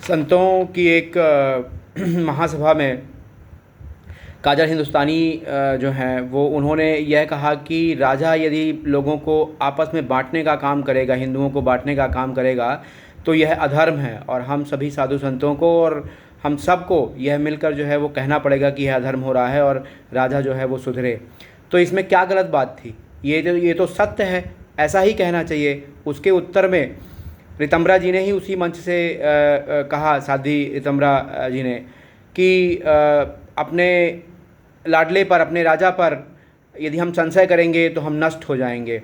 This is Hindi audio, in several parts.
संतों की एक महासभा में काजल हिंदुस्तानी जो हैं वो उन्होंने यह कहा कि राजा यदि लोगों को आपस में बांटने का काम करेगा, हिंदुओं को बांटने का काम करेगा, तो यह अधर्म है और हम सभी साधु संतों को और हम सबको यह मिलकर जो है वो कहना पड़ेगा कि यह अधर्म हो रहा है और राजा जो है वो सुधरे। तो इसमें क्या गलत बात थी? ये तो सत्य है, ऐसा ही कहना चाहिए। उसके उत्तर में ऋतंभरा जी ने ही उसी मंच से कहा, साध्वी ऋतंभरा जी ने, कि अपने लाडले पर, अपने राजा पर यदि हम संशय करेंगे तो हम नष्ट हो जाएंगे।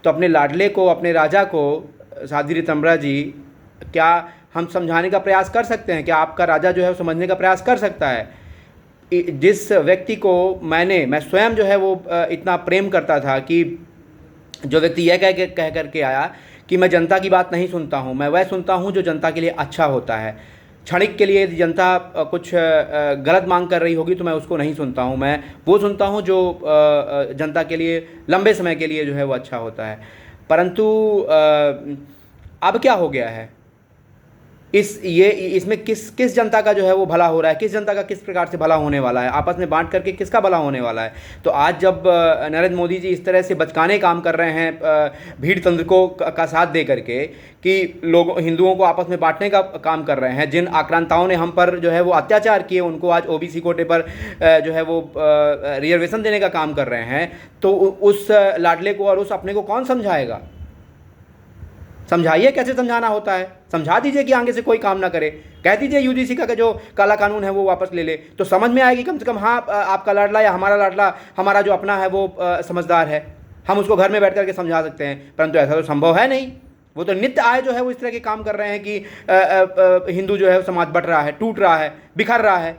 तो अपने लाडले को, अपने राजा को, साध्वी ऋतंभरा जी, क्या हम समझाने का प्रयास कर सकते हैं? क्या आपका राजा जो है वो समझने का प्रयास कर सकता है? जिस व्यक्ति को मैं स्वयं जो है वो इतना प्रेम करता था कि जो व्यक्ति यह कह करके आया कि मैं जनता की बात नहीं सुनता हूँ, मैं वह सुनता हूँ जो जनता के लिए अच्छा होता है। क्षणिक के लिए यदि जनता कुछ गलत मांग कर रही होगी तो मैं उसको नहीं सुनता हूँ, मैं वो सुनता हूँ जो जनता के लिए लंबे समय के लिए जो है वो अच्छा होता है। परंतु अब क्या हो गया है? इसमें किस जनता का जो है वो भला हो रहा है? किस जनता का किस प्रकार से भला होने वाला है? आपस में बांट करके किसका भला होने वाला है? तो आज जब नरेंद्र मोदी जी इस तरह से बचकाने काम कर रहे हैं, भीड़ तंत्र का साथ दे करके, कि लोग हिंदुओं को आपस में बांटने का काम कर रहे हैं, जिन आक्रांताओं ने हम पर जो है वो अत्याचार किए उनको आज ओबीसी कोटे पर जो है वो रिजर्वेशन देने का काम कर रहे हैं, तो उस लाडले को और उस अपने को कौन समझाएगा? समझाइए कैसे समझाना होता है, समझा दीजिए कि आगे से कोई काम ना करे। कह दीजिए यूजीसी का जो काला कानून है वो वापस ले ले, तो समझ में आएगी कम से कम। हाँ, आपका लाडला या हमारा लाडला, हमारा जो अपना है वो समझदार है, हम उसको घर में बैठ करके समझा सकते हैं। परंतु ऐसा तो संभव है नहीं। वो तो नित्य आए जो है वो इस तरह के काम कर रहे हैं कि हिंदू जो है समाज बट रहा है, टूट रहा है, बिखर रहा है,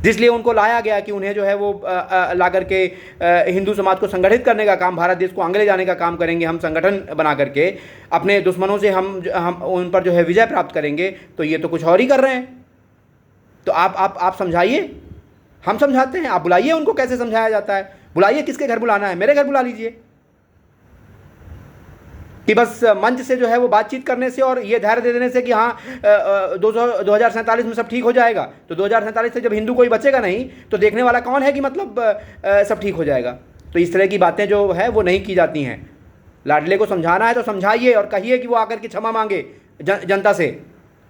जिसलिए उनको लाया गया कि उन्हें जो है वो ला करके हिंदू समाज को संगठित करने का काम, भारत देश को आगे ले जाने का काम करेंगे। हम संगठन बना करके अपने दुश्मनों से हम उन पर जो है विजय प्राप्त करेंगे। तो ये तो कुछ और ही कर रहे हैं। तो आप समझाइए, हम समझाते हैं, आप बुलाइए उनको। कैसे समझाया जाता है? बुलाइए, किसके घर बुलाना है? मेरे घर बुला लीजिए। कि बस मंच से जो है वो बातचीत करने से और ये धैर्य दे देने से कि हाँ 2047 में सब ठीक हो जाएगा, तो 2047 से जब हिंदू कोई बचेगा नहीं तो देखने वाला कौन है कि मतलब सब ठीक हो जाएगा। तो इस तरह की बातें जो है वो नहीं की जाती हैं। लाडले को समझाना है तो समझाइए और कहिए कि वो आकर के क्षमा मांगे जनता से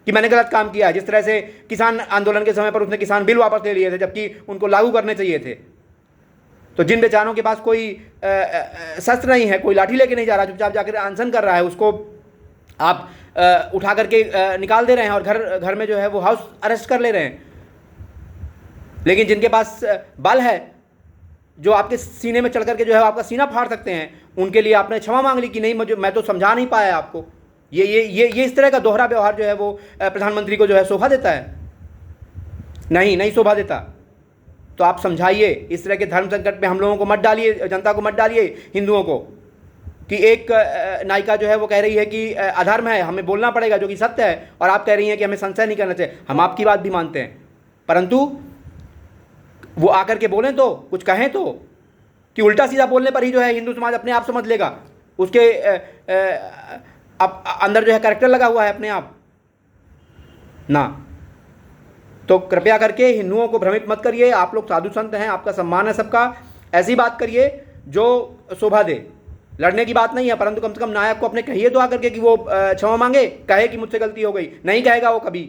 कि मैंने गलत काम किया। जिस तरह से किसान आंदोलन के समय पर उसने किसान बिल वापस ले लिए थे, जबकि उनको लागू करने चाहिए थे। तो जिन बेचारों के पास कोई शस्त्र नहीं है, कोई लाठी लेके नहीं जा रहा, चुपचाप जाकर अनशन कर रहा है, उसको आप उठा करके निकाल दे रहे हैं और घर में जो है वो हाउस अरेस्ट कर ले रहे हैं। लेकिन जिनके पास बल है, जो आपके सीने में चढ़ करके जो है आपका सीना फाड़ सकते हैं, उनके लिए आपने क्षमा मांग ली कि नहीं, मैं तो समझा नहीं पाया आपको। ये इस तरह का दोहरा व्यवहार जो है वो प्रधानमंत्री को जो है शोभा देता है? नहीं शोभा देता। तो आप समझाइए, इस तरह के धर्म संकट में हम लोगों को मत डालिए, जनता को मत डालिए, हिंदुओं को, कि एक नायिका जो है वो कह रही है कि अधर्म है, हमें बोलना पड़ेगा, जो कि सत्य है, और आप कह रही हैं कि हमें संशय नहीं करना चाहिए। हम आपकी बात भी मानते हैं, परंतु वो आकर के बोलें तो, कुछ कहें तो, कि उल्टा सीधा बोलने पर ही जो है हिंदू समाज अपने आप समझ लेगा, उसके अंदर जो है कैरेक्टर लगा हुआ है अपने आप ना। तो कृपया करके हिंदुओं को भ्रमित मत करिए। आप लोग साधु संत हैं, आपका सम्मान है सबका। ऐसी बात करिए जो शोभा दे। लड़ने की बात नहीं है, परंतु कम से कम नायक को अपने कहिए तो आकर के कि वो क्षमा मांगे, कहे कि मुझसे गलती हो गई। नहीं कहेगा वो कभी।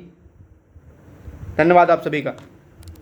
धन्यवाद आप सभी का।